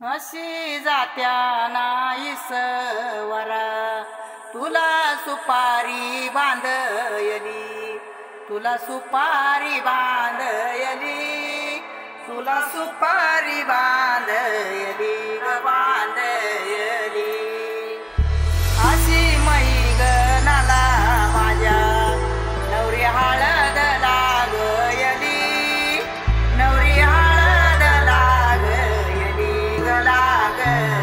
अशी जात्या नाईसवरा तुला सुपारी बांधयली, तुला सुपारी बांधयली, तुला सुपारी बांधयली बांधयली। अशी मैगनाला माझ्या नवरी हळद लागयली, नवरी हळद लागयली लागयली।